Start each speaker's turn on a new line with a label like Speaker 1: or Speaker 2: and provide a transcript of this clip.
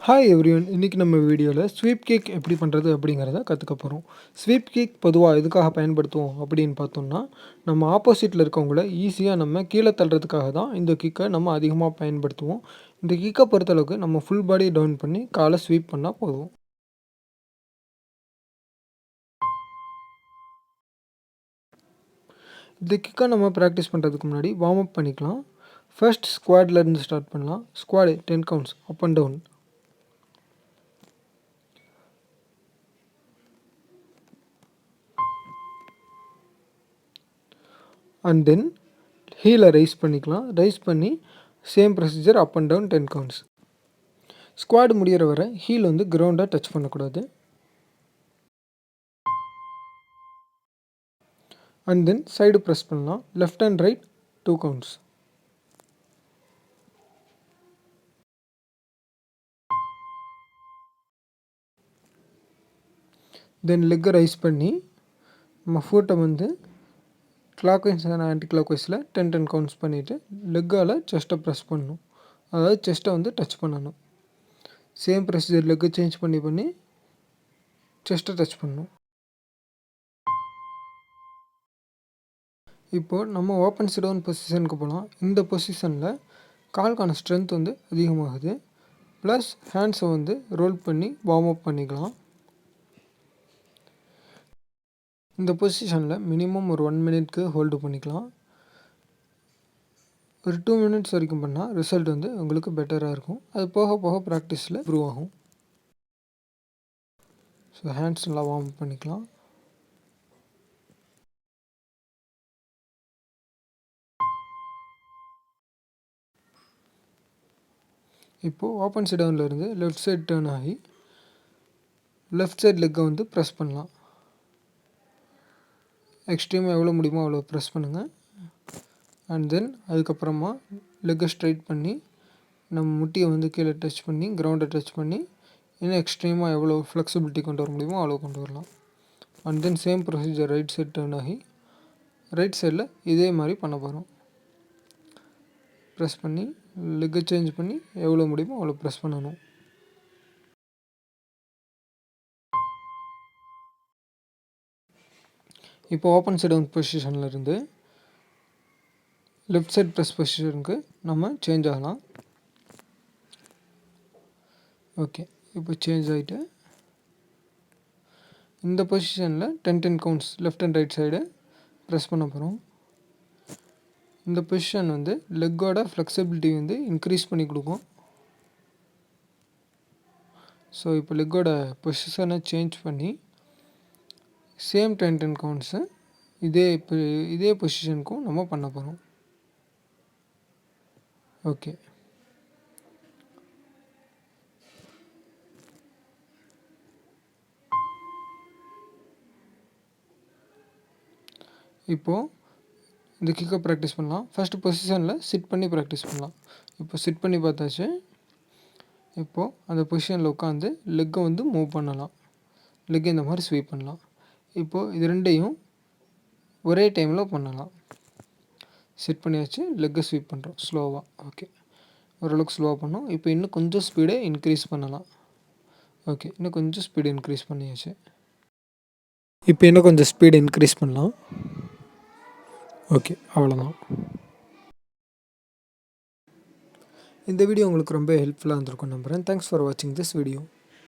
Speaker 1: Hi everyone, இன்றைக்கி நம்ம வீடியோவில் ஸ்வீப் கேக் எப்படி பண்ணுறது அப்படிங்கிறத கற்றுக்க போகிறோம். ஸ்வீப் கேக் பொதுவாக எதுக்காக பயன்படுத்துவோம் அப்படின்னு பார்த்தோம்னா, நம்ம ஆப்போசிட்டில் இருக்கவங்கள ஈஸியாக நம்ம கீழே தள்ளுறதுக்காக தான் இந்த கிக்கை நம்ம அதிகமாக பயன்படுத்துவோம். இந்த கிக்கை பொறுத்தளவுக்கு நம்ம ஃபுல் பாடி டவுன் பண்ணி காலை ஸ்வீப் பண்ணால் போதும். இந்த கிக்கை நம்ம ப்ராக்டிஸ் பண்ணுறதுக்கு முன்னாடி வார்ம் அப் பண்ணிக்கலாம். ஃபர்ஸ்ட் ஸ்குவாட்லேருந்து ஸ்டார்ட் பண்ணலாம். Squat 10 counts up and down. And then ஹீலை ரைஸ் பண்ணிக்கலாம். ரைஸ் பண்ணி same procedure up and down 10 counts. Squat முடிகிற வரை ஹீல் வந்து கிரவுண்டை டச் பண்ணக்கூடாது. அண்ட் தென் சைடு ப்ரெஸ் பண்ணலாம். Left and right 2 counts. Then லெக்கை ரைஸ் பண்ணி நம்ம ஃபுட்டை வந்து கிளாக் வைஸ் அண்ட் ஆன்டி கிளாக் வைஸில் 10 கவுண்ட்ஸ் பண்ணிவிட்டு லெக்கால் செஸ்ட்டை ப்ரெஸ் பண்ணணும். அதாவது செஸ்ட்டை வந்து டச் பண்ணணும். சேம் ப்ரொசீஜர் லெக்கை சேஞ்ச் பண்ணி செஸ்ட்டை டச் பண்ணணும். இப்போது நம்ம ஓப்பன் சிட் டவுன் பொசிஷனுக்கு போகலாம். இந்த பொசிஷனில் கால்கான ஸ்ட்ரென்த் வந்து அதிகமாகுது. ப்ளஸ் ஹேண்ட்ஸை வந்து ரோல் பண்ணி வார்ம் அப் பண்ணிக்கலாம். இந்த பொசிஷனில் மினிமம் ஒரு 1 மினிட்க்கு ஹோல்டு பண்ணிக்கலாம். ஒரு 2 மினிட்ஸ் வரைக்கும் பண்ணால் ரிசல்ட் வந்து உங்களுக்கு பெட்டராக இருக்கும். அது போக போக ப்ராக்டிஸில் இம்ப்ரூவ் ஆகும். ஸோ ஹேண்ட்ஸ் நல்லா வார்ம் அப் பண்ணிக்கலாம். இப்போது ஓப்பன் சிட் டவுன்லேருந்து லெஃப்ட் சைட் டேர்ன் ஆகி லெஃப்ட் சைட் லெக்கை வந்து ப்ரெஸ் பண்ணலாம். எக்ஸ்ட்ரீமாக எவ்வளோ முடியுமோ அவ்வளோ ப்ரெஸ் பண்ணுங்கள். அண்ட் தென் அதுக்கப்புறமா லெக்கை ஸ்ட்ரைட் பண்ணி நம்ம முட்டியை வந்து கீழே டச் பண்ணி கிரவுண்டை டச் பண்ணி இன்னும் எக்ஸ்ட்ரீமாக எவ்வளோ ஃப்ளெக்சிபிலிட்டி கொண்டு வர முடியுமோ அவ்வளோ கொண்டு வரலாம். And then same procedure right side turn ஆகி ரைட் சைடில் இதே மாதிரி பண்ண போகிறோம். ப்ரெஸ் பண்ணி லெக்கை சேஞ்ச் பண்ணி எவ்வளோ முடியுமோ அவ்வளோ ப்ரெஸ் பண்ணணும். இப்போ ஓப்பன் சைட் டவுன் பொசிஷனில் இருந்து லெஃப்ட் சைட் ப்ரெஸ் பொசிஷனுக்கு நம்ம சேஞ்ச் ஆகலாம். ஓகே, இப்போ சேஞ்ச் ஆகிட்டு இந்த பொசிஷனில் 10 counts left and right side press பண்ண போகிறோம். இந்த பொசிஷன் வந்து லெக்கோட ஃப்ளெக்சிபிலிட்டி வந்து இன்க்ரீஸ் பண்ணி கொடுக்கும். ஸோ இப்போ லெக்கோட பொசிஷனை சேஞ்ச் பண்ணி சேம் 10 கவுண்ட்ஸு இதே பொசிஷனுக்கும் நம்ம பண்ண போகிறோம். ஓகே, இப்போது இந்த கிக்கை ப்ராக்டிஸ் பண்ணலாம். ஃபஸ்ட்டு பொசிஷனில் சிட் பண்ணி ப்ராக்டிஸ் பண்ணலாம். இப்போ சிட் பண்ணி பார்த்தாச்சு. இப்போது அந்த பொசிஷனில் உட்காந்து லெக்கை வந்து மூவ் பண்ணலாம். லெக்கை இந்த மாதிரி ஸ்வீப் பண்ணலாம். இப்போது இது ரெண்டையும் ஒரே டைமில் பண்ணலாம். செட் பண்ணியாச்சு. லெக்கை ஸ்வீப் பண்ணுறோம் ஸ்லோவாக. ஓகே, ஓரளவுக்கு ஸ்லோவாக பண்ணோம். இப்போ இன்னும் கொஞ்சம் ஸ்பீடை இன்க்ரீஸ் பண்ணலாம். ஓகே, இன்னும் கொஞ்சம் ஸ்பீடு இன்க்ரீஸ் பண்ணியாச்சு. இப்போ இன்னும் கொஞ்சம் ஸ்பீடு இன்க்ரீஸ் பண்ணலாம். ஓகே, அவ்வளோதான். இந்த வீடியோ உங்களுக்கு ரொம்ப ஹெல்ப்ஃபுல்லாக இருந்திருக்கும் நம்புகிறேன். தேங்க்ஸ் ஃபார் வாட்சிங் திஸ் வீடியோ.